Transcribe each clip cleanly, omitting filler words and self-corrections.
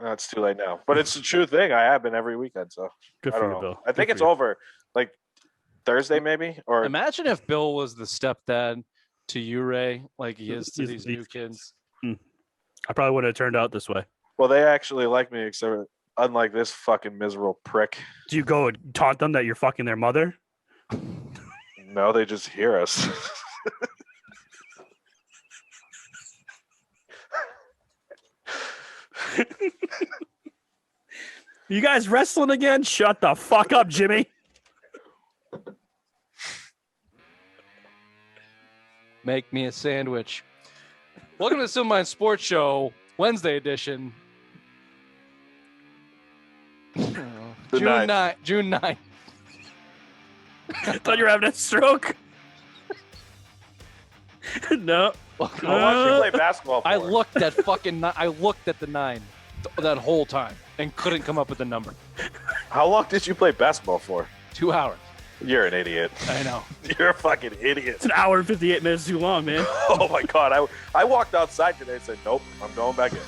It's too late now, but it's a true thing. I have been every weekend, so Good I for don't you, know. Bill. I think Good it's for you. over like Thursday, maybe. Or Imagine if Bill was the stepdad to you, Ray, like he is to He's these the- new kids. I probably wouldn't have turned out this way. well, they actually like me, except unlike this fucking miserable prick. Do you go and taunt them that you're fucking their mother? No, they just hear us. You guys wrestling again? Shut the fuck up, Jimmy. Make me a sandwich. Welcome to the Silver Mind Sports Show, Wednesday edition. June 9th. June 9th. Thought you were having a stroke. No. How long did you play basketball for? I looked at the 9 that whole time and couldn't come up with a number. How long did you play basketball for? 2 hours. You're an idiot. I know. You're a fucking idiot. It's an hour and 58 minutes too long, man. Oh my god. I walked outside today and said, nope, I'm going back in.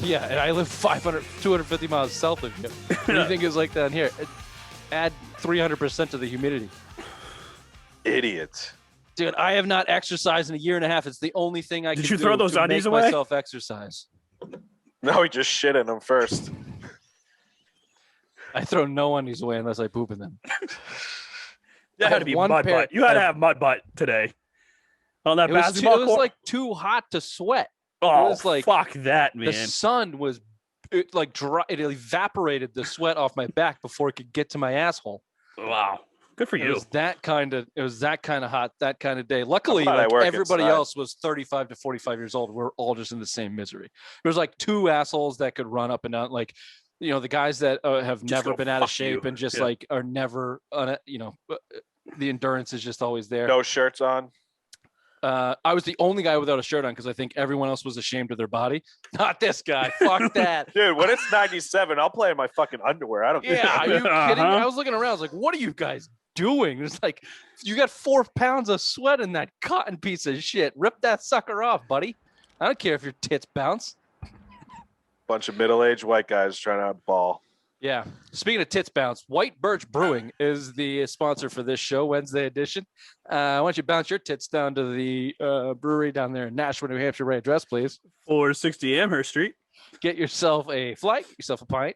Yeah, and I live 250 miles south of you. What do you think is like down here? Add 300% to the humidity. Idiot. Dude, I have not exercised in a year and a half. It's the only thing I can do. Did you throw those to undies make away? myself exercise. No, he just shit in them first. I throw no undies away unless I poop in them. That had to be mud butt. You had to have mud butt today. On that basketball It was court. like too hot to sweat. Oh, it was like fuck that, man. The sun was dry. It evaporated the sweat off my back before it could get to my asshole. Wow. Good for you. It was that kind of hot, that kind of day. Luckily, I'm glad I like, work everybody inside. else was 35 to 45 years old. We're all just in the same misery. There's like 2 assholes that could run up and down, like, you know, the guys that have Just never go been out of fuck shape you. and just Yeah. like are never, the endurance is just always there. No shirts on. I was the only guy without a shirt on because I think everyone else was ashamed of their body. Not this guy. Fuck that. Dude, when it's 97, I'll play in my fucking underwear. I don't care. Yeah, are you kidding me? Uh-huh. I was looking around. I was like, what are you guys doing? It's like, you got 4 pounds of sweat in that cotton piece of shit. Rip that sucker off, buddy. I don't care if your tits bounce. Bunch of middle-aged white guys trying to ball. Yeah. Speaking of tits bounce, White Birch Brewing is the sponsor for this show, Wednesday edition. Why don't you bounce your tits down to the brewery down there in Nashua, New Hampshire? Ray, address, please. 460 Amherst Street. Get yourself a flight, get yourself a pint,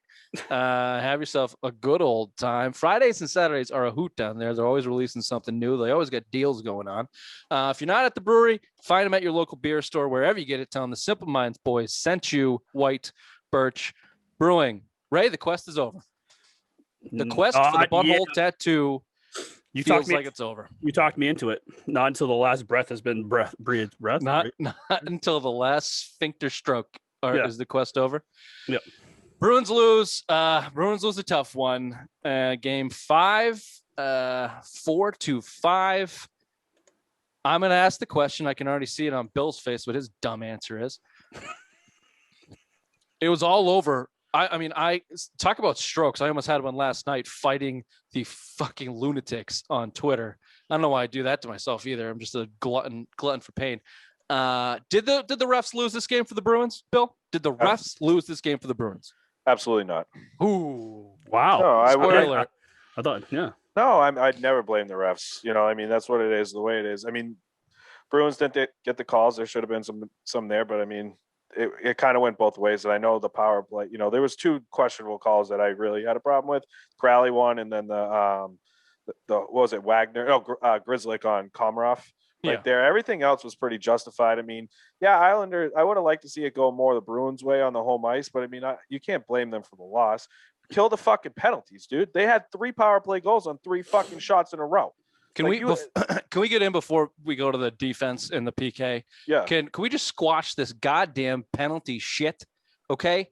have yourself a good old time. Fridays and Saturdays are a hoot down there. They're always releasing something new. They always got deals going on. If you're not at the brewery, find them at your local beer store, wherever you get it. Tell them the Simple Minds boys sent you. White Birch Brewing. Ray, the quest is over. The quest for the butthole tattoo feels like it's over. You talked me into it. Not until the last breath has been breathed. Not until the last sphincter stroke is the quest over. Yep. Bruins lose. Bruins lose a tough one. Game 5, 4-5. I'm going to ask the question. I can already see it on Bill's face what his dumb answer is. It was all over. I mean, talk about strokes. I almost had one last night fighting the fucking lunatics on Twitter. I don't know why I do that to myself either. I'm just a glutton for pain. Did the refs lose this game for the Bruins, Bill? Did the refs lose this game for the Bruins? Absolutely not. Ooh. Wow. No, Spoiler alert. I thought, yeah. No, I'd never blame the refs. You know, I mean, that's what it is, the way it is. I mean, Bruins didn't get the calls. There should have been some there, but I mean, it kind of went both ways. And I know the power play, you know, there was 2 questionable calls that I really had a problem with. Crowley one, and then the what was it, Wagner? No, Grizzlick on Komarov. Right there. Everything else was pretty justified. I mean, yeah, Islanders, I would have liked to see it go more the Bruins way on the home ice, but I mean, you can't blame them for the loss. Kill the fucking penalties, dude. They had 3 power play goals on 3 fucking shots in a row. Can we get in before we go to the defense and the PK? Yeah. Can we just squash this goddamn penalty shit? Okay.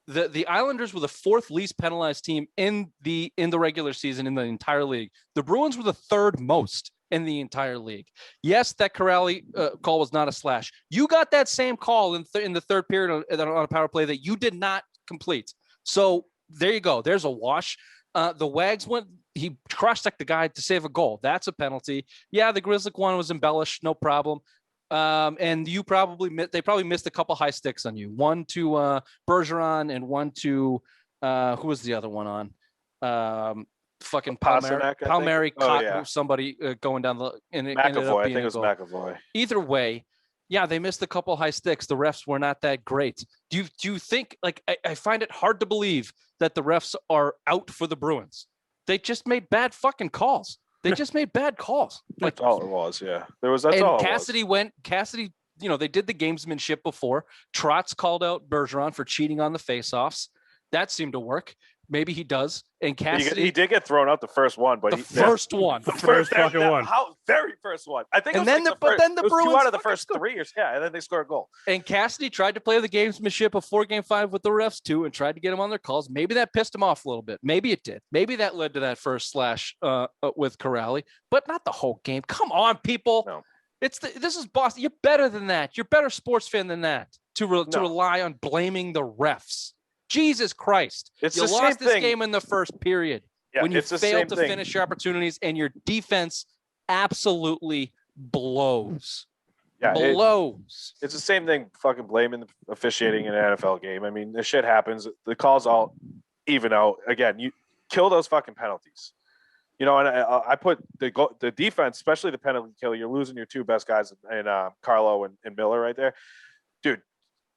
The Islanders were the 4th least penalized team in the regular season in the entire league. The Bruins were the 3rd most in the entire league. Yes, that Corrali call was not a slash. You got that same call in the 3rd period on a power play that you did not complete. So there you go. There's a wash. The Wags he cross-checked the guy to save a goal. That's a penalty. Yeah, the Grizzly one was embellished, no problem. And they probably missed a couple high sticks on you. One to Bergeron and one to who was the other one on? Fucking Palmieri caught somebody going down the and it ended up being I think it was McAvoy. Either way, yeah, they missed a couple high sticks. The refs were not that great. Do you think, like, I find it hard to believe that the refs are out for the Bruins. They just made bad fucking calls. They just made bad calls. Like, that's all it was. Yeah, that's all. Cassidy, they did the gamesmanship before. Trotz called out Bergeron for cheating on the faceoffs. That seemed to work. Maybe he does. And Cassidy, he did get thrown out the first one, but the first fucking one. Very first one. I think. And then the Bruins 2 out of the first 3 years. Yeah, and then they scored a goal. And Cassidy tried to play the gamesmanship before Game 5 with the refs too, and tried to get him on their calls. Maybe that pissed him off a little bit. Maybe it did. Maybe that led to that first slash with Corrali, but not the whole game. Come on, people. No. This is Boston. You're better than that. You're a better sports fan than that to rely on blaming the refs. Jesus Christ. You lost this game in the first period when you failed to finish your opportunities and your defense absolutely blows. Yeah, blows. It's the same thing fucking blaming the officiating in an NFL game. I mean, this shit happens. The calls all even out. Again, you kill those fucking penalties. And I put the defense, especially the penalty kill, you're losing your 2 best guys in Carlo and Miller right there. Dude,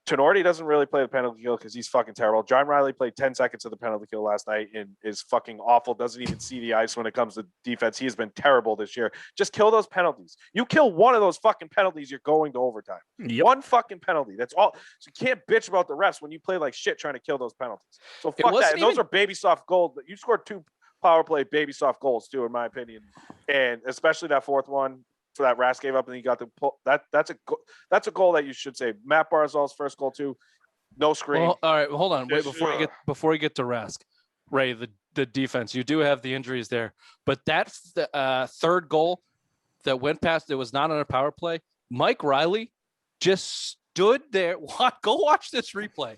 Tenorti doesn't really play the penalty kill because he's fucking terrible. John Riley played 10 seconds of the penalty kill last night and is fucking awful. Doesn't even see the ice when it comes to defense. He has been terrible this year. Just kill those penalties. You kill one of those fucking penalties, you're going to overtime. Yep. One fucking penalty. That's all. So you can't bitch about the refs when you play like shit trying to kill those penalties. So fuck that. And those are baby soft goals. You scored 2 power play baby soft goals too, in my opinion. And especially that 4th one. For that Rask gave up and he got the pull. That's a goal that you should say. Matt Barzal's first goal too. No screen. Well, all right, hold on. Wait, before we get to Rask, Ray, the defense. You do have the injuries there, but that third goal that went past, it was not on a power play. Mike Riley just stood there. Go watch this replay.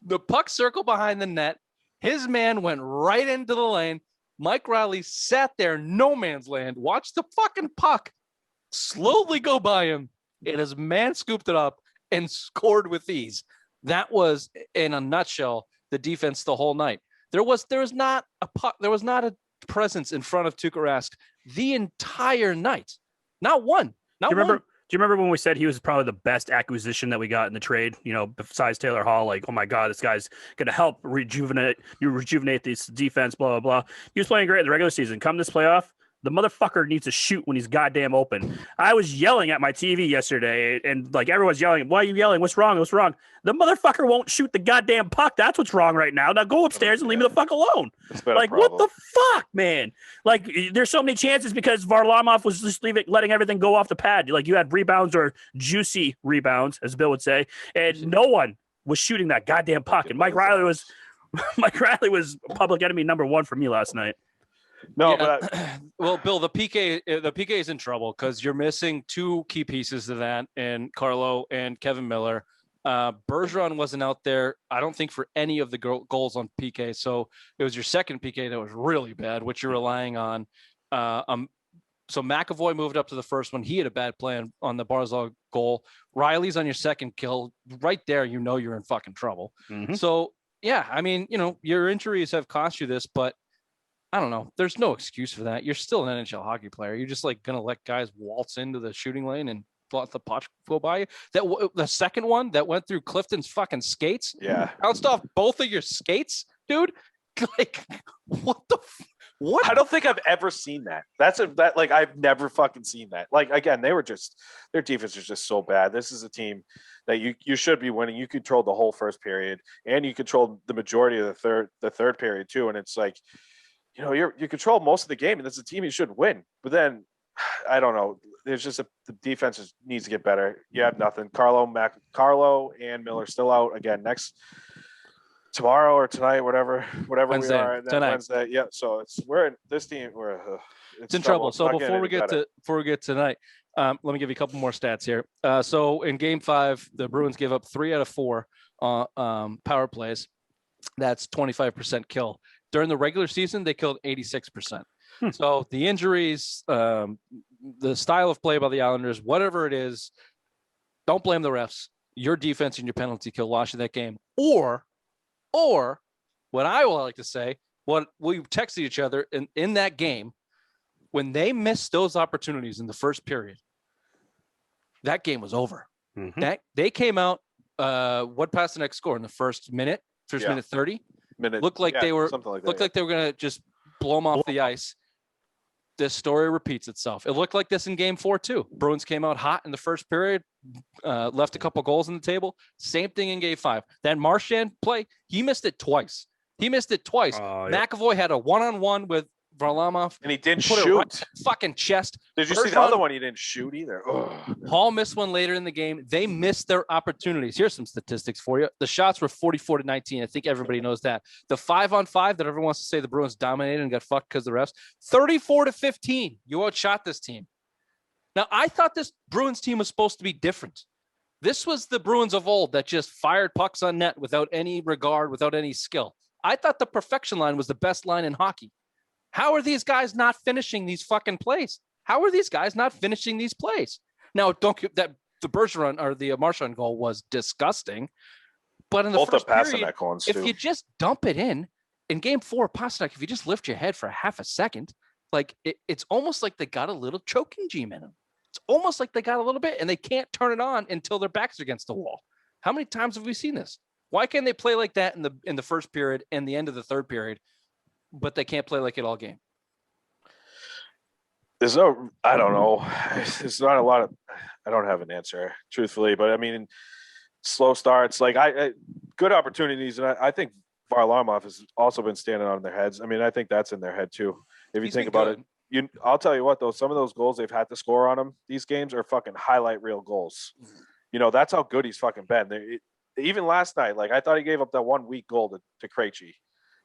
The puck circled behind the net. His man went right into the lane. Mike Riley sat there, no man's land. Watched the fucking puck slowly go by him, and his man scooped it up and scored with ease. That was, in a nutshell, the defense the whole night. There was not a presence in front of Tuukka Rask the entire night. Not one. Not one. Do you remember when we said he was probably the best acquisition that we got in the trade? Besides Taylor Hall, like, oh my God, this guy's gonna help rejuvenate this defense, blah blah blah. He was playing great in the regular season. Come this playoff, the motherfucker needs to shoot when he's goddamn open. I was yelling at my TV yesterday, and like everyone's yelling, "Why are you yelling? What's wrong? What's wrong?" The motherfucker won't shoot the goddamn puck. That's what's wrong right now. Now go upstairs and leave me the fuck alone. Like, what the fuck, man? Like, there's so many chances because Varlamov was just letting everything go off the pad. Like, you had rebounds or juicy rebounds, as Bill would say, and no one was shooting that goddamn puck. And Mike Riley was public enemy number 1 for me last night. No, yeah. but well, Bill, the PK is in trouble because you're missing 2 key pieces to that, and Carlo and Kevin Miller. Bergeron wasn't out there, I don't think, for any of the goals on PK. So it was your second PK that was really bad, which you're relying on. So McAvoy moved up to the first one. He had a bad play on the Barzal goal. Riley's on your second kill. Right there, you're in fucking trouble. Mm-hmm. So yeah, I mean, your injuries have cost you this, but I don't know. There's no excuse for that. You're still an NHL hockey player. You're just like gonna let guys waltz into the shooting lane and let the puck go by you. The second one that went through Clifton's fucking skates, bounced off both of your skates, dude. Like, what the? What? I don't think I've ever seen that. I've never fucking seen that. Like, again, their defense is just so bad. This is a team that you should be winning. You controlled the whole first period, and you controlled the majority of the third period too. And it's like, you control most of the game, and it's a team you should win. But then, I don't know. There's just the defense needs to get better. You have nothing. Carlo and Miller still out again tomorrow or tonight, whatever Wednesday, we are tonight. Wednesday. Yeah. So we're in trouble. So before we get tonight, let me give you a couple more stats here. So in Game 5, the Bruins gave up 3 out of 4 power plays. That's 25% kill. During the regular season, they killed 86%. Hmm. So the injuries, the style of play by the Islanders, whatever it is, don't blame the refs. Your defense and your penalty kill lost you that game. Or what I will like to say, what we texted each other in that game, when they missed those opportunities in the first period, that game was over. Mhm. That they came out. What passed the next score in the first minute? First Yeah. minute 30. Minute, Looked like they were something like that. looked like they were gonna just blow them off the ice. This story repeats itself. It looked like this in game 4 too. Bruins came out hot in the first period, left a couple goals on the table. Same thing in game 5. That Marchand play, he missed it twice. McAvoy had a one-on-one with Varlamov. And he didn't Put it shoot. right in the fucking chest. Did you see the Bergeron- other one? He didn't shoot either. Ugh. Hall missed one later in the game. They missed their opportunities. Here's some statistics for you. The shots were 44-19. I think everybody knows that. The 5-on-5 that everyone wants to say the Bruins dominated and got fucked because of the refs, 34-15. You outshot this team. Now, I thought this Bruins team was supposed to be different. This was the Bruins of old that just fired pucks on net without any regard, without any skill. I thought the perfection line was the best line in hockey. How are these guys not finishing these fucking plays? How are these guys not finishing these plays? Now, the Bergeron or the Marchand goal was disgusting, but in the Both the first period, Pasternak ones if too. you just dump it in game 4, Pasternak, if you just lift your head for half a second, like it's almost like they got a little choking gene in them. It's almost like they got a little bit, and they can't turn it on until their backs are against the wall. How many times have we seen this? Why can't they play like that in the first period and the end of the third period, but they can't play like it all game? There's no, I don't know. There's not a lot of, I don't have an answer, truthfully. But I mean, slow starts, like I good opportunities, and I think Varlamov has also been standing on their heads. I mean, I think that's in their head too. If you He's think been about good. it, I'll tell you what though, some of those goals they've had to score on them, these games are fucking highlight reel goals. You know, that's how good he's fucking been. Even last night, like I thought he gave up that 1 week goal to Krejci,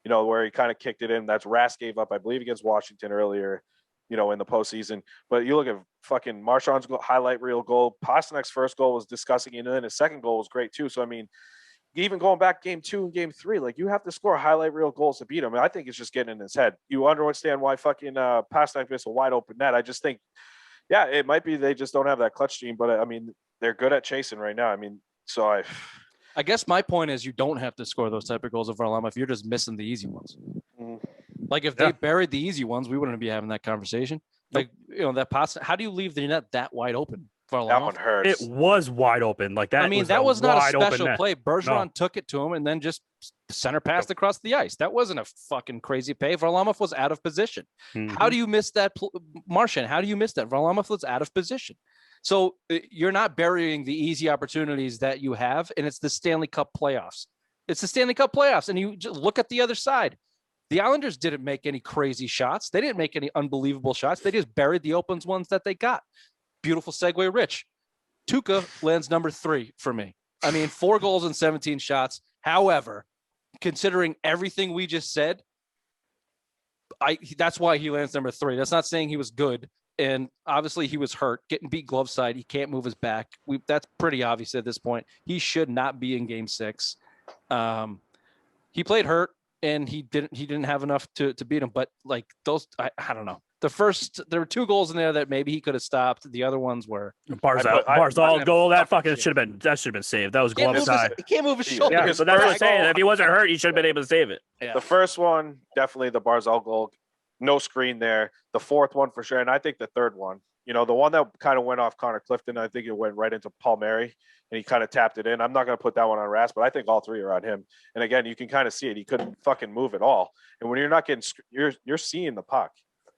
you know, where he kind of kicked it in. That's Rask gave up, I believe, against Washington earlier, you know, in the postseason. But you look at fucking Marchand's highlight reel goal. Pasternak's first goal was disgusting, and then his second goal was great too. So I mean, even going back game 2 and game 3, like you have to score highlight reel goals to beat him. And I think it's just getting in his head. You understand why fucking Pasternak missed a wide open net. I just think, yeah, it might be they just don't have that clutch gene, but I mean, they're good at chasing right now. I mean, so I guess my point is you don't have to score those type of goals of Varlamov. You're just missing the easy ones. Mm. Like if they buried the easy ones, we wouldn't be having that conversation. Like, you know, that pass, how do you leave the net that wide open? Varlamov? that one hurts. It was wide open. Like that. I mean, was that was not a wide open special net. play. Bergeron took it to him and then just center passed across the ice. That wasn't a fucking crazy pay. Varlamov was out of position. Mhm. How do you miss that, Marchand? How do you miss that? Varlamov was out of position. So you're not burying the easy opportunities that you have, and it's the Stanley Cup playoffs. It's the Stanley Cup playoffs, and you just look at the other side. The Islanders didn't make any crazy shots. They didn't make any unbelievable shots. They just buried the open ones that they got. Beautiful segue, Rich. Tuukka lands number 3 for me. I mean, 4 goals and 17 shots. However, considering everything we just said, that's why he lands number 3. That's not saying he was good. And obviously he was hurt, getting beat glove side. He can't move his back. That's pretty obvious at this point. He should not be in game 6. He played hurt and he didn't have enough to beat him. But like those, I don't know. There were 2 goals in there that maybe he could have stopped. The other ones were Barzal goal. That fucking fucking should have been saved. That was Can't glove move side. he can't move his Yeah, shoulder. Yeah, his so that's what I'm first saying. goal- If he wasn't hurt, he should have been able to save it. Yeah. The first one, definitely the Barzal goal, no screen there. The fourth one for sure, and I think the third one, you know, the one that kind of went off Connor Clifton, I think it went right into Palmieri, and he kind of tapped it in. I'm not going to put that one on Rask, but I think all 3 are on him. And again, you can kind of see it. He couldn't fucking move at all. And when you're not getting, you're seeing the puck,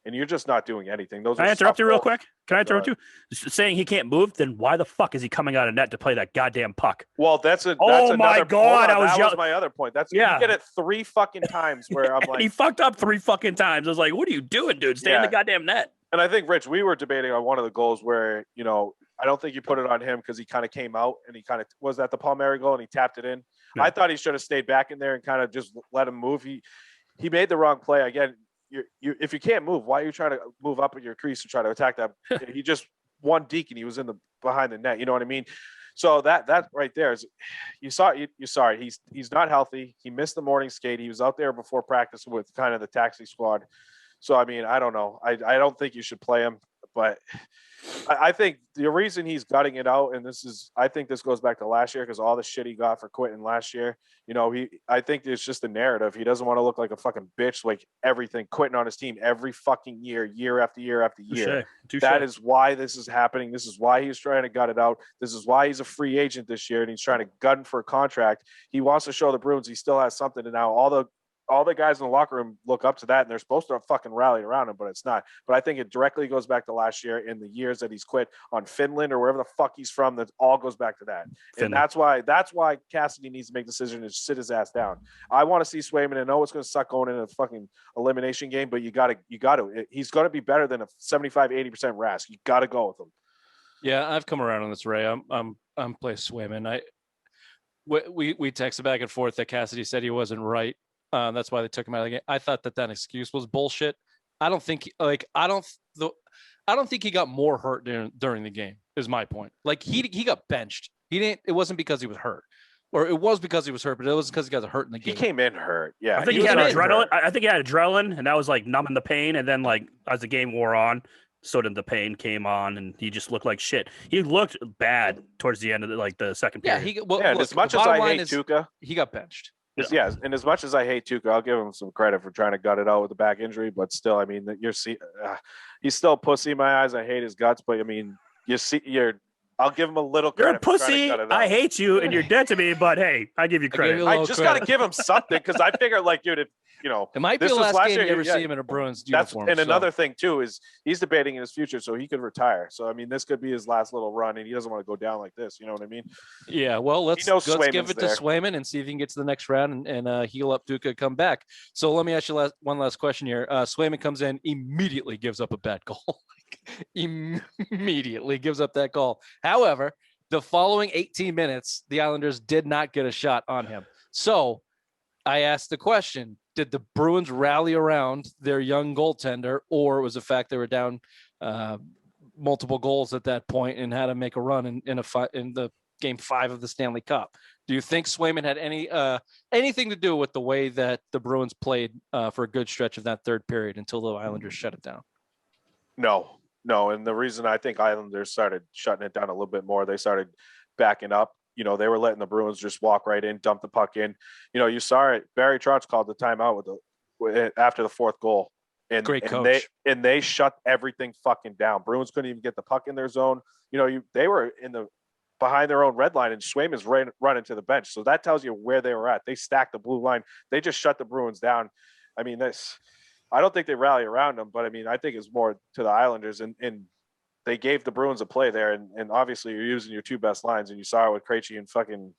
and you're just not doing anything. Those Can are I interrupt soft you real goals. quick? Can I interrupt you? Saying he can't move, then why the fuck is he coming out of net to play that goddamn puck? Well, that's Oh another, my hold God, on, I was that yell- was my other point. That's Yeah. you get it 3 fucking times where I'm And he like, fucked up 3 fucking times. I was like, what are you doing, dude? Stay in the Yeah. goddamn net. and I think Rich, we were debating on one of the goals where, you know, I don't think you put it on him because he kind of came out and he kind of was that the Palmieri goal and he tapped it in. No. I thought he should have stayed back in there and kind of just let him move. He made the wrong play again. If you can't move, why are you trying to move up at your crease to try to attack that? He just one deke and he was behind the net. You know what I mean? So that right there is, you saw it. He's not healthy. He missed the morning skate. He was out there before practice with kind of the taxi squad. So I mean, I don't know. I don't think you should play him, but I think the reason he's gutting it out, and I think this goes back to last year because all the shit he got for quitting last year. I think it's just a narrative. He doesn't want to look like a fucking bitch, like everything, quitting on his team every fucking year after year after year. That is why this is happening. This is why he's trying to gut it out. This is why he's a free agent this year, and he's trying to gun for a contract. He wants to show the Bruins he still has something. And now all the guys in the locker room look up to that, and they're supposed to fucking rally around him, but it's not. But I think it directly goes back to last year in the years that he's quit on Finland or wherever the fuck he's from. That all goes back to that. And that's why Cassidy needs to make the decision to sit his ass down. I want to see Swayman, and know it's going to suck going into a fucking elimination game, but you got to. He's going to be better than a 75-80% Rask. You got to go with him. Yeah, I've come around on this, Ray. I'm play Swayman. We texted back and forth that Cassidy said he wasn't right. That's why they took him out of the game. I thought that excuse was bullshit. I don't think he got more hurt during the game. Is my point. Like he got benched. It wasn't because he was hurt, or it was because he was hurt, but it was because he got hurt in the game. He came in hurt. Yeah, I think he had adrenaline. I think he had adrenaline, and that was like numbing the pain. And then like as the game wore on, so did the pain came on, and he just looked like shit. He looked bad towards the end of the second period. And as much as I hate Tuukka, he got benched. Yeah, and as much as I hate Tuukka, I'll give him some credit for trying to gut it out with a back injury. But still, I mean, he's still a pussy in my eyes. I hate his guts, but I mean, I'll give him a little credit. You're a pussy. I hate you, and you're dead to me. But hey, I give you credit. I just got to give him something because I figure, like, dude, it might be the last game you ever see him in a Bruins uniform. And another thing too is he's debating in his future, so he could retire. So I mean, this could be his last little run, and he doesn't want to go down like this. You know what I mean? Yeah. Well, let's give it to Swayman and see if he can get to the next round and heal up Tuukka, come back. So let me ask you one last question here. Swayman comes in, immediately gives up a bad goal. Immediately gives up that goal. However, the following 18 minutes, the Islanders did not get a shot on him. So I asked the question, did the Bruins rally around their young goaltender, or was the fact they were down multiple goals at that point and had to make a run in the game 5 of the Stanley Cup? Do you think Swayman had anything to do with the way that the Bruins played for a good stretch of that third period until the Islanders shut it down? No. And the reason I think Islanders started shutting it down a little bit more, they started backing up. They were letting the Bruins just walk right in, dump the puck in. You saw it. Barry Trotz called the timeout after the fourth goal. Great coach. They shut everything fucking down. Bruins couldn't even get the puck in their zone. They were behind their own red line, and Swayman's running to the bench. So that tells you where they were at. They stacked the blue line. They just shut the Bruins down. I mean, I don't think they rally around them, but I mean, I think it's more to the Islanders, and they gave the Bruins a play there, and obviously you're using your two best lines, and you saw it with Krejci and fucking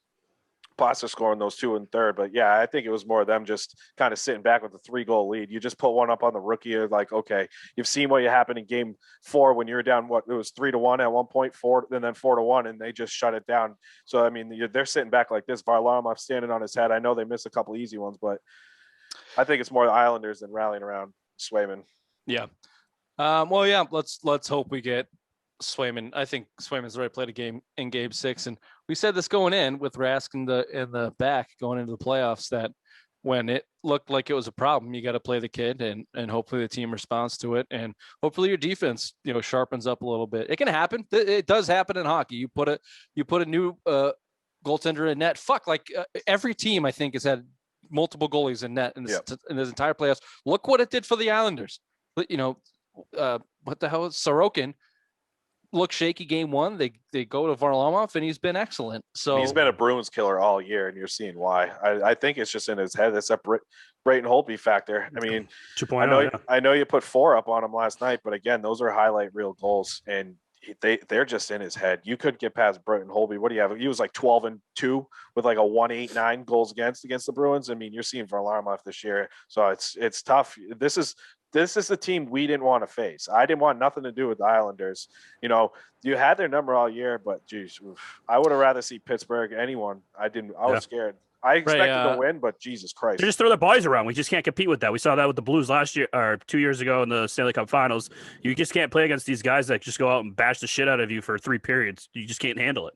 Pasta scoring those 2 and third. But yeah, I think it was more of them just kind of sitting back with a 3-goal lead. You just put one up on the rookie. You're like, okay, you've seen what happened in game 4 when you were down, it was 3-1 at one point, 4, and then 4-1, and they just shut it down. So, I mean, they're sitting back like this. Varlamov standing on his head. I know they missed a couple easy ones, but I think it's more the Islanders than rallying around Swayman. Yeah. Well, yeah, let's hope we get Swayman. I think Swayman's the right play to game in game 6. And we said this going in with Rask in the back going into the playoffs, that when it looked like it was a problem, you got to play the kid, and hopefully the team responds to it. And hopefully your defense, sharpens up a little bit. It can happen. It does happen in hockey. You put a new goaltender in net. Every team, I think, has had multiple goalies in net in this entire playoffs. Look what it did for the Islanders. What the hell is Sorokin? Look shaky game 1. They go to Varlamov, and he's been excellent. So he's been a Bruins killer all year, and you're seeing why. I think it's just in his head. It's a Brayton Holtby factor. I mean, 2.0. I know you put 4 up on him last night, but again, those are highlight reel goals, and they're just in his head. You couldn't get past Brayton Holtby. What do you have? He was like 12-2 with like a 1.89 goals against the Bruins. I mean, you're seeing Varlamov this year, so it's tough. This is the team we didn't want to face. I didn't want nothing to do with the Islanders. You had their number all year, but geez, I would have rather see Pittsburgh. Anyone. I didn't. I was scared. I expected to win, but Jesus Christ. They just throw their bodies around. We just can't compete with that. We saw that with the Blues last year or 2 years ago in the Stanley Cup Finals. You just can't play against these guys that just go out and bash the shit out of you for 3 periods. You just can't handle it.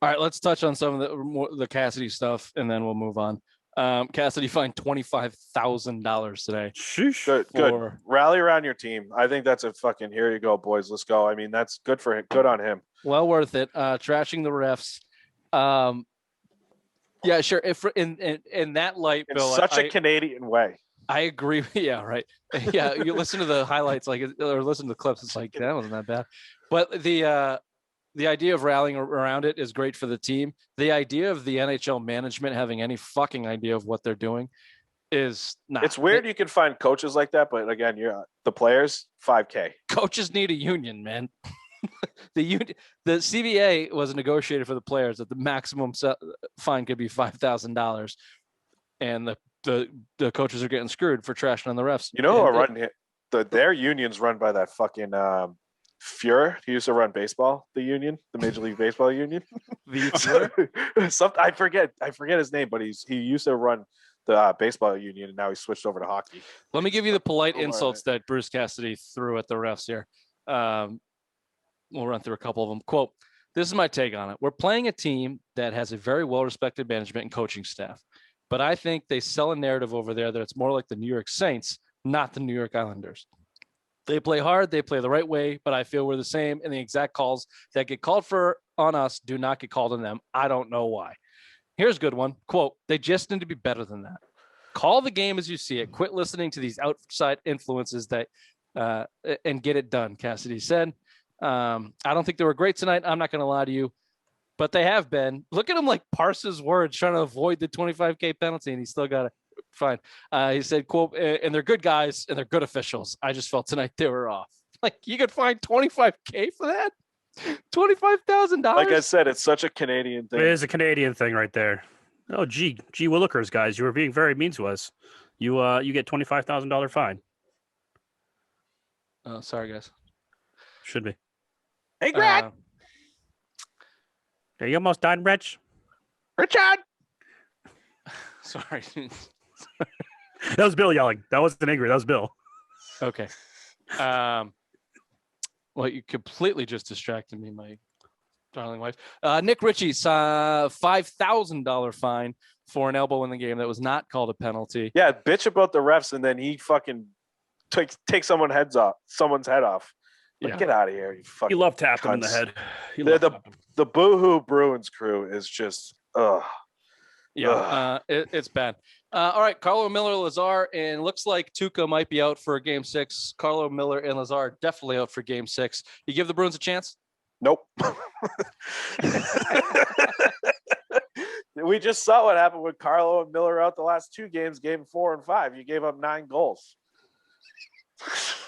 All right, let's touch on some of the Cassidy stuff, and then we'll move on. Cassidy fined $25,000 today. Sheesh. Good. Rally around your team. I think that's a fucking here you go, boys. Let's go. I mean, that's good for him. Good on him. Well worth it. Trashing the refs. Yeah, sure. If in that light, In Bill, such a Canadian way. I agree. Yeah, right. Yeah, you listen to the highlights, like, or listen to the clips. It's like that wasn't that bad. But the idea of rallying around it is great for the team. The idea of the NHL management having any fucking idea of what they're doing is not. It's weird you can find coaches like that, but again, you're the players, $5K. Coaches need a union, man. The CBA was negotiated for the players that the maximum fine could be $5,000, and the coaches are getting screwed for trashing on the refs. You know who are running it? Their union's run by that fucking Fuhrer. He used to run baseball, the union, the Major League Baseball union. I forget his name, but he used to run the baseball union, and now he's switched over to hockey. Let me give you the polite insults that Bruce Cassidy threw at the refs here. We'll run through a couple of them. Quote, "This is my take on it. We're playing a team that has a very well-respected management and coaching staff, but I think they sell a narrative over there that it's more like the New York Saints, not the New York Islanders. They play hard, they play the right way, but I feel we're the same, and the exact calls that get called for on us do not get called on them. I don't know why." Here's a good one. Quote, "They just need to be better than that. Call the game as you see it. Quit listening to these outside influences that and get it done," Cassidy said. I don't think they were great tonight. I'm not going to lie to you, but they have been. Look at him like parse his words, trying to avoid the $25K penalty, and he still got it fine. He said, quote, "And they're good guys and they're good officials. I just felt tonight they were off." Like, you could find $25K for that? $25,000? Like I said, it's such a Canadian thing. It is a Canadian thing right there. Oh, gee Willikers, guys, you were being very mean to us. You get $25,000 fine. Oh, sorry, guys. Should be. Hey, Greg. Are you almost done, Rich? Richard. Sorry. That was Bill yelling. That wasn't angry. That was Bill. Okay. Well, you completely just distracted me, my darling wife. Nick Ritchie's $5,000 fine for an elbow in the game that was not called a penalty. Yeah, bitch about the refs, and then he fucking take someone's head off. Like, Yeah. Get out of here, you fucking. You love tapping in the cunts. head. The Boohoo Bruins crew is just Yeah, it's bad. All right, Carlo Miller, Lazar, and looks like Tuukka might be out for Game 6. Carlo Miller and Lazar definitely out for Game 6. You give the Bruins a chance? Nope. We just saw what happened with Carlo and Miller out the last two games, game 4 and 5. You gave up 9 goals.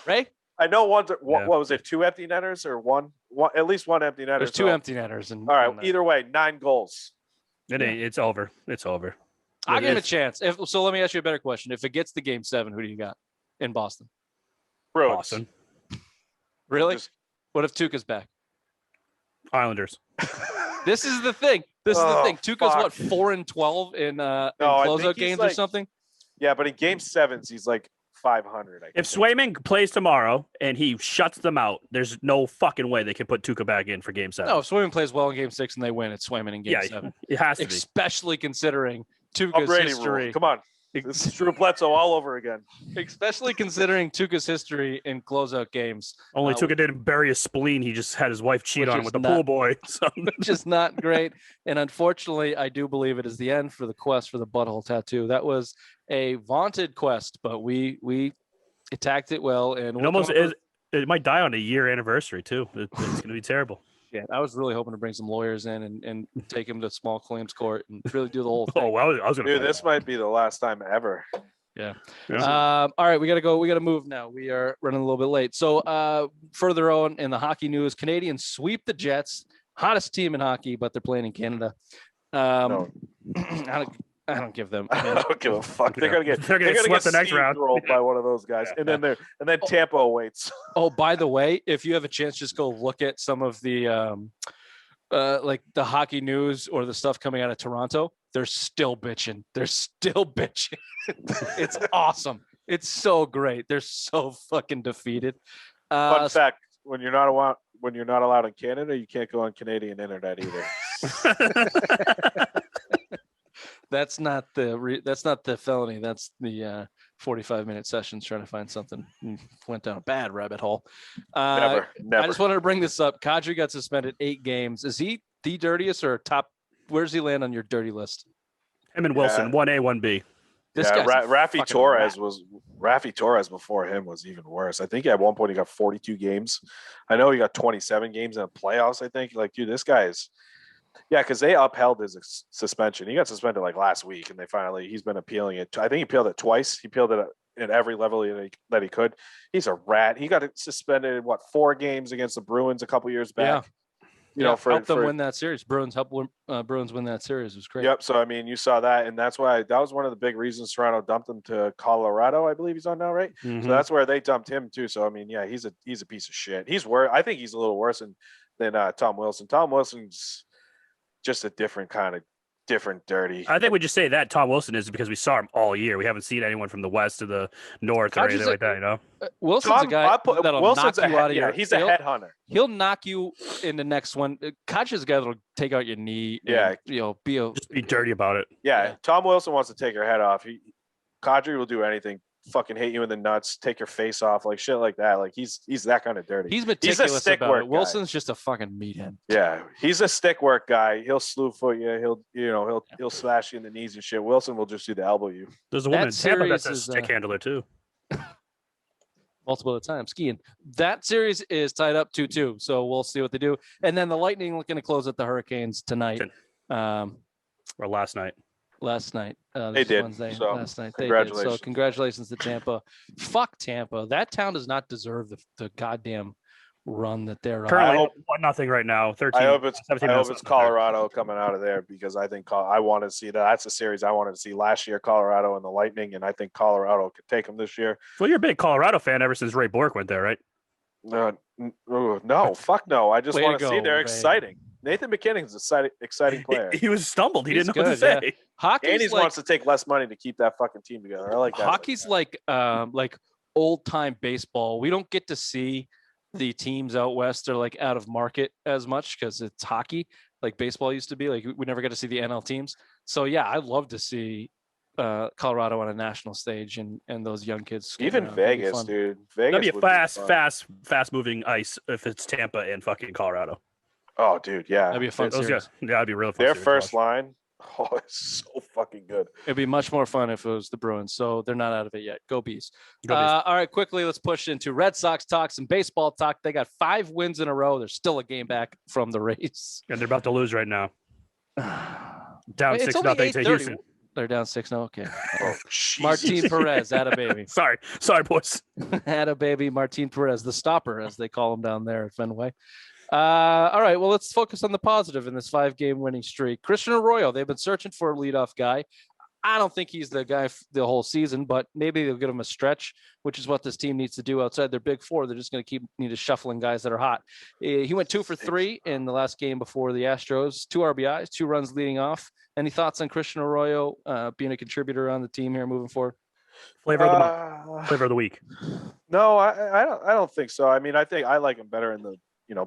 Ray? I know what was it, 2 empty netters or one? At least one empty netter. There's 2 empty netters. All right, either way, 9 goals. It's over. It's over. I'll give him a chance. So let me ask you a better question. If it gets to Game 7, who do you got in Boston? Bruins. Boston. Really? What if Tuukka's back? Islanders. This is the thing. Tuukka's fuck. what, 4-12 in closeout games or something? Yeah, but in game 7s, he's like 500. If Swayman plays tomorrow and he shuts them out, there's no fucking way they can put Tuukka back in for Game 7. No, if Swayman plays well in Game 6 and they win, it's Swayman in Game 7. It has to be. Especially considering Tuukka's Brady history. rule. Come on. This is Drew Bledsoe all over again. Especially considering Tuukka's history in closeout games. Only Tuukka didn't bury his spleen. He just had his wife cheat Which on him is with the not- pool boy. So. Which is not great. And unfortunately, I do believe it is the end for the quest for the butthole tattoo. That was a vaunted quest, but we attacked it well. And It might die on a year anniversary too. It's going to be terrible. Yeah, I was really hoping to bring some lawyers in and take him to small claims court and really do the whole thing. Oh, well, I was going to. Dude, this might be the last time ever. Yeah. Yeah. All right, we got to go. We got to move now. We are running a little bit late. So further on in the hockey news, Canadians sweep the Jets, hottest team in hockey, but they're playing in Canada. No. I don't give them. I don't give a fuck. They're gonna get swept the next round rolled by one of those guys, and then Tampa awaits. Oh, by the way, if you have a chance, just go look at some of the like the hockey news or the stuff coming out of Toronto. They're still bitching. It's awesome. It's so great. They're so fucking defeated. Fun fact: when you're not allowed in Canada, you can't go on Canadian internet either. That's not the felony. That's the 45-minute sessions trying to find something. Went down a bad rabbit hole. Never. I just wanted to bring this up. Kadri got suspended 8 games. Is he the dirtiest or top? Where does he land on your dirty list? Him and Wilson, 1A, 1B. This yeah, guy's a Rafi fucking Torres rat. was Rafi Torres before him was even worse. I think at one point he got 42 games. I know he got 27 games in the playoffs. I think like, dude, this guy's because they upheld his suspension. He got suspended like last week, and he's been appealing it. I think he appealed it twice. He appealed it at every level that he could. He's a rat. He got suspended 4 games against the Bruins a couple years back. Helped them win that series. Bruins win that series. It was great. Yep. So I mean, you saw that, and that's why that was one of the big reasons Toronto dumped him to Colorado. I believe he's on now, right? Mhm. So that's where they dumped him too. So I mean, yeah, he's a piece of shit. He's worse. I think he's a little worse than Tom Wilson. Tom Wilson's just a different dirty. I think we just say that Tom Wilson is because we saw him all year. We haven't seen anyone from the west to the north or anything like that, you know? Wilson's a guy that'll Wilson's knock you out of your. he's a headhunter. He'll knock you in the next one. Kadri's a guy that'll take out your knee. Yeah. And, Just be dirty about it. Yeah. Tom Wilson wants to take your head off. Kadri will do anything. Fucking hit you in the nuts, take your face off, like shit like that. Like he's that kind of dirty. He's meticulous stick about work it. guy. Wilson's just a fucking meathead. Yeah, he's a stick work guy. He'll slew foot you. He'll slash you in the knees and shit. Wilson will just do the elbow you. There's a woman in That Tampa that's a series is, stick handler too. Multiple times skiing. That series is tied up 2-2. So we'll see what they do. And then the Lightning looking to close at the Hurricanes tonight. Or last night. Last night. They did. Wednesday, So, last night. congratulations. They did. So congratulations to Tampa. Fuck Tampa. That town does not deserve the goddamn run that they're on. Currently 1-0 right now. 13. I hope it's 17 I hope minutes it's left in the third. Colorado coming out of there because I think I want to see that. That's a series I wanted to see last year, Colorado and the Lightning, and I think Colorado could take them this year. Well, you're a big Colorado fan ever since Ray Bork went there, right? No, fuck no. I just Way to want to see go, they're Ray. exciting. Nathan McKinnon's an exciting player. He was stumbled. He He's didn't know what to good, say. Hockey's And he like, wants to take less money to keep that fucking team together. I like that. hockey's like old time baseball. We don't get to see the teams out west are like out of market as much because it's hockey like baseball used to be. Like we never get to see the NL teams. So yeah, I'd love to see Colorado on a national stage and those young kids. Even That'd be Vegas, fun. dude. Vegas That'd be a would fast moving ice if it's Tampa and fucking Colorado. Oh, dude, yeah. That'd be a fun Those series. guys, yeah, that'd be really fun. Their series to first watch. line, it's so fucking good. It'd be much more fun if it was the Bruins. So they're not out of it yet. Go Bees. Go Bees. All right, quickly, let's push into Red Sox talk, some baseball talk. They got 5 wins in a row. They're still a game back from the race. And they're about to lose right now. Down It's 6-0 only to 8:30. Houston. They're down 6-0. Okay. Oh, Jesus. Martin Perez, atta baby. Sorry, boys. Atta baby, Martin Perez, the stopper, as they call him down there at Fenway. All right, well, let's focus on the positive in this 5-game winning streak. Christian Arroyo, they've been searching for a leadoff guy. I don't think he's the guy the whole season, but maybe they'll give him a stretch, which is what this team needs to do outside their big 4. They're just going to need shuffling guys that are hot. He went 2 for 3 in the last game before the Astros, 2 RBIs, 2 runs leading off. Any thoughts on Christian Arroyo being a contributor on the team here moving forward? Flavor of the month. Flavor of the week. No, I don't think so. I mean, I think I like him better in the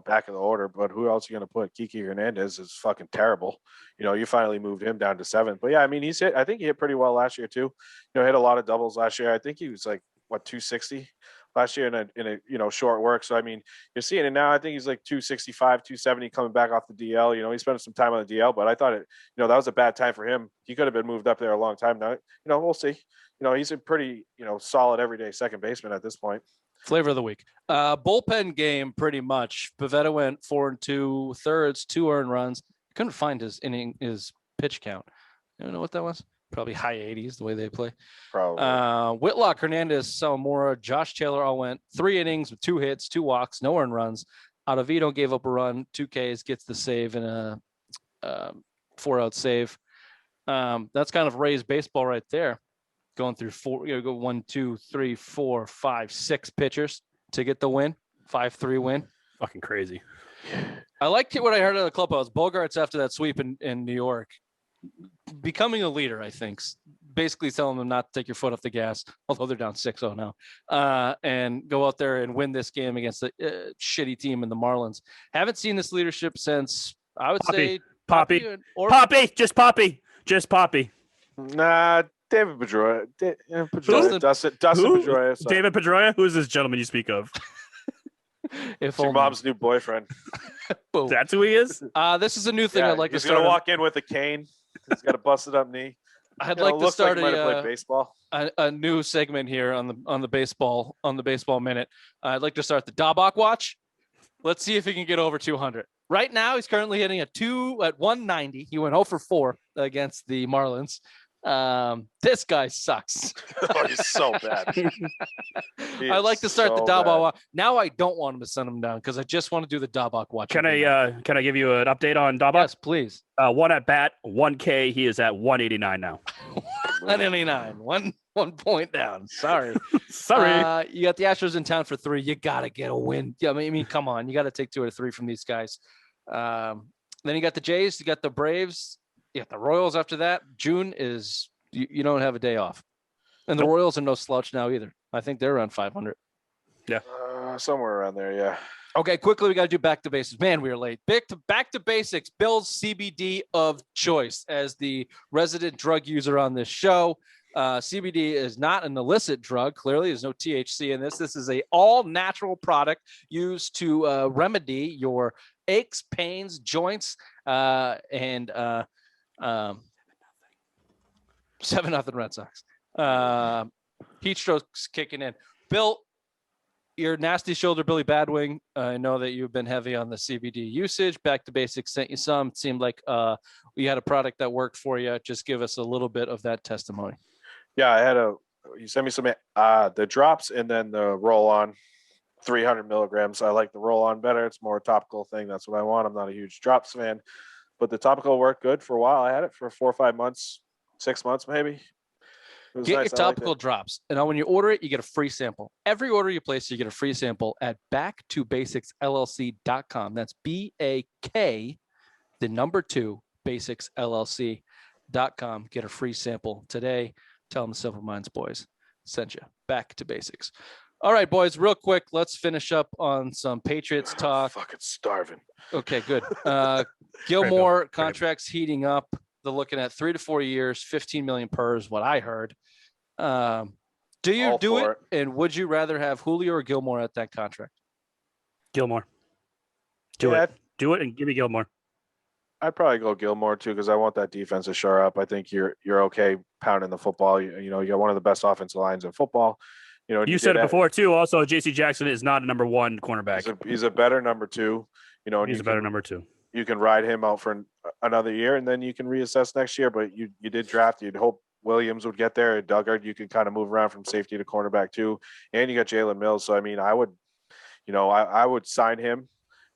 back of the order, but who else are you going to put? Kiki Hernandez is fucking terrible. You finally moved him down to 7th. But yeah, I mean, I think he hit pretty well last year too. Hit a lot of doubles last year. I think he was like 260 last year in a short work. So I mean, you're seeing it now. I think he's like 265, 270 coming back off the DL. He spent some time on the DL, but I thought that was a bad time for him. He could have been moved up there a long time now. We'll see. He's a pretty, solid everyday second baseman at this point. Flavor of the week. Bullpen game, pretty much. Pivetta went 4 2/3, 2 earned runs. Couldn't find his pitch count. You know what that was? Probably high 80s, the way they play. Probably. Whitlock, Hernandez, Salamora, Josh Taylor all went 3 innings with 2 hits, 2 walks, no earned runs. Ottavino gave up a run, 2 Ks, gets the save in a 4-out save. That's kind of Rays baseball right there. Going through 4, go 1, 2, 3, 4, 5, 6 pitchers to get the win. 5-3 win. Fucking crazy. I liked what I heard of the clubhouse. Bogarts after that sweep in New York, becoming a leader, I think. Basically telling them not to take your foot off the gas, although they're down 6-0 now, and go out there and win this game against a shitty team in the Marlins. Haven't seen this leadership since, I would say, Poppy. or Poppy. Just Poppy. Just Poppy. Nah, David Pedroia. Dustin- Dustin Who? Pedroia. Sorry. David Pedroia. Who is this gentleman you speak of? if It's your only. mom's new boyfriend. Boom. That's who he is. This is a new thing Yeah, I'd like to he's start. gonna walk in with a cane. He's got a busted up knee. I'd You know, like to looks start he might have played a, baseball. a new segment here on the baseball minute. I'd like to start the Dahlbach watch. Let's see if he can get over 200. Right now, he's currently hitting at 190. He went 0 for 4 against the Marlins. This guy sucks. Oh, he's so bad. I like to start the so Dahlbach bad. watch. Now I don't want him to send him down because I just want to do the Dahlbach watch. Can every night. I give you an update on Dahlbach? Yes, please. 1 at bat, 1K. He is at 189 now. 189, one point down. Sorry. Sorry. You got the Astros in town for 3. You gotta get a win. Yeah, I mean, come on. You got to take 2 or 3 from these guys. Then you got the Jays. You got the Braves. You got the Royals. After that, June is you don't have a day off, and the Nope. Royals are no slouch now either. I think they're around 500. Somewhere around there, yeah. Okay, quickly, we got to do back to basics. Man, we are late. Back to basics. Bill's CBD of choice as the resident drug user on this show. CBD is not an illicit drug. Clearly, there's no THC in this. This is a all-natural product used to remedy your aches, pains, joints, and 7-0 Red Sox. Heat strokes kicking in. Bill, your nasty shoulder, Billy Badwing. I know that you've been heavy on the CBD usage. Back to basics sent you some. It seemed like we had a product that worked for you. Just give us a little bit of that testimony. Yeah, you sent me some the drops and then the roll on 300 milligrams. I like the roll on better. It's more a topical thing. That's what I want. I'm not a huge drops fan, but the topical worked good for a while. I had it for 4 or 5 months, 6 months maybe. It was Get nice. your I liked topical it. drops. And now when you order it, you get a free sample. Every order you place, you get a free sample at backtobasicsllc.com. That's BAK, the number 2, basicsllc.com. Get a free sample today. Tell them the Simple Minds boys sent you. Back to basics. All right, boys, real quick, let's finish up on some Patriots talk. Fucking starving. Okay, good. Gilmore contracts heating up. They're looking at 3 to 4 years, 15 million per is what I heard. Do you All do for it? And would you rather have Julio or Gilmore at that contract? Gilmore. Do Yeah, it. Do it and give me Gilmore. I'd probably go Gilmore too because I want that defense to shore up. I think you're okay pounding the football. You know, you got one of the best offensive lines in football. You know, and You you said did it that- before too. Also, J.C. Jackson is not a number 1 cornerback. He's a better number 2. You know, and He's you a better can- number 2. You can ride him out for another year, and then you can reassess next year. But you did draft. You'd hope Williams would get there. Duggard, you can kind of move around from safety to cornerback too, and you got Jalen Mills. So I mean, I would sign him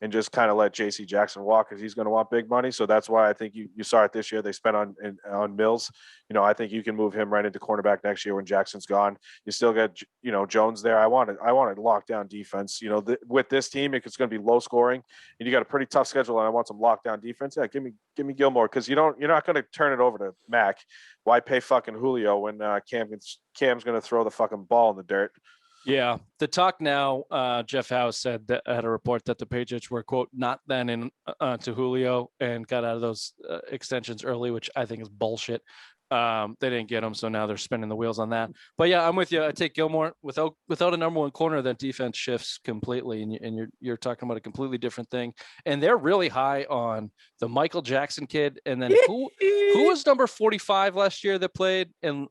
and just kind of let J.C. Jackson walk because he's going to want big money. So that's why I think you saw it this year. They spent on Mills. You know, I think you can move him right into cornerback next year when Jackson's gone. You still got Jones there. I want a lockdown defense. You know, with this team, it's going to be low scoring, and you got a pretty tough schedule. And I want some lockdown defense. Yeah, give me Gilmore because you're not going to turn it over to Mac. Why pay fucking Julio when Cam's going to throw the fucking ball in the dirt? Yeah. The talk now, Jeff Howe said that had a report that the Patriots were, quote, not then in to Julio and got out of those extensions early, which I think is bullshit. They didn't get him, so now they're spinning the wheels on that. But yeah, I'm with you. I take Gilmore without a number 1 corner. That defense shifts completely, and you're talking about a completely different thing. And they're really high on the Michael Jackson kid. And then who was number 45 last year that played and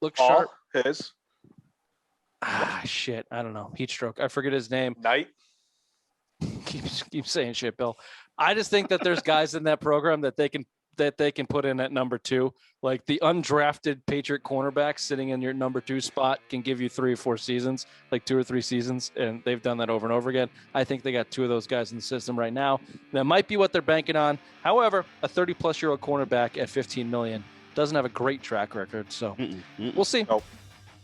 looked sharp? His Shit. I don't know. Heat stroke. I forget his name. Knight. Keep saying shit, Bill. I just think that there's guys in that program that they can put in at number 2. Like the undrafted Patriot cornerback sitting in your number 2 spot can give you 3 or 4 seasons, like 2 or 3 seasons, and they've done that over and over again. I think they got 2 of those guys in the system right now. That might be what they're banking on. However, a 30-plus-year-old cornerback at $15 million doesn't have a great track record, so we'll see. Nope.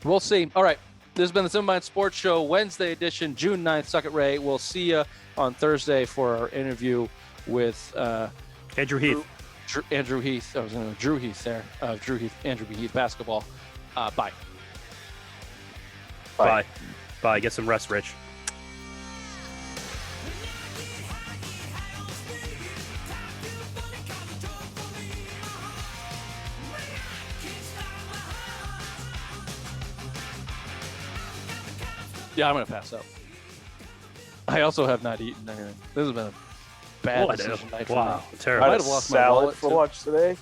We'll see. All right. This has been the Simple Minds Sports Show, Wednesday edition, June 9th. Suck it, Ray. We'll see you on Thursday for our interview with Andrew Heath. Andrew Heath. I was going to Drew Heath there. Drew Heath, Andrew B. Heath basketball. Bye. Bye. Bye. Get some rest, Rich. When I get high, I almost baby. Talk to Yeah, I'm gonna pass out. I also have not eaten anything. This has been a bad What? decision night for me. Wow, I terrible. might had a have lost my salad wallet, for too. lunch today.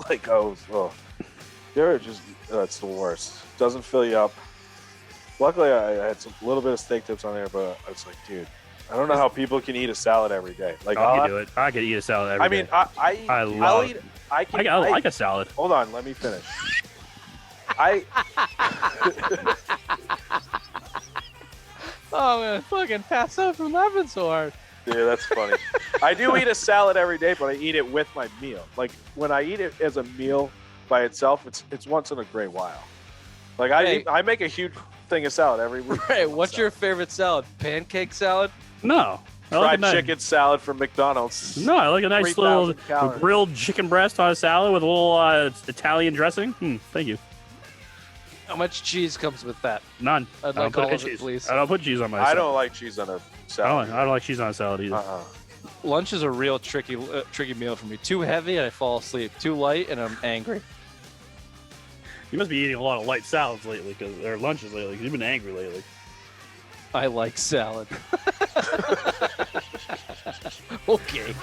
Like, oh, they're just, that's the worst. Doesn't fill you up. Luckily, I had a little bit of steak tips on there, but I was like, dude, I don't know how people can eat a salad every day. Like, I I'll could do it. I could eat a salad every I mean, day. I I'll love. eat. I can. I like a salad. Hold on, let me finish. I Oh, I'm gonna fucking pass out from laughing so hard. yeah, that's funny. I do eat a salad every day, but I eat it with my meal. Like when I eat it as a meal by itself, it's once in a great while. Like Hey. I make a huge thing of salad every week. Right, what's your favorite salad? Pancake salad? No. I like a fried nice, chicken salad from McDonald's? No, I like a nice little 3,000 calories. grilled chicken breast on a salad with a little Italian dressing. Thank you. How much cheese comes with that? None. I'd I don't like put all any of it, cheese. please. I don't put cheese on my I salad. don't like cheese on a I salad. don't like cheese on a salad either. Lunch is a real tricky meal for me. Too heavy and I fall asleep. Too light and I'm angry. You must be eating a lot of light salads lately, or lunches lately, because you've been angry lately. I like salad. Okay.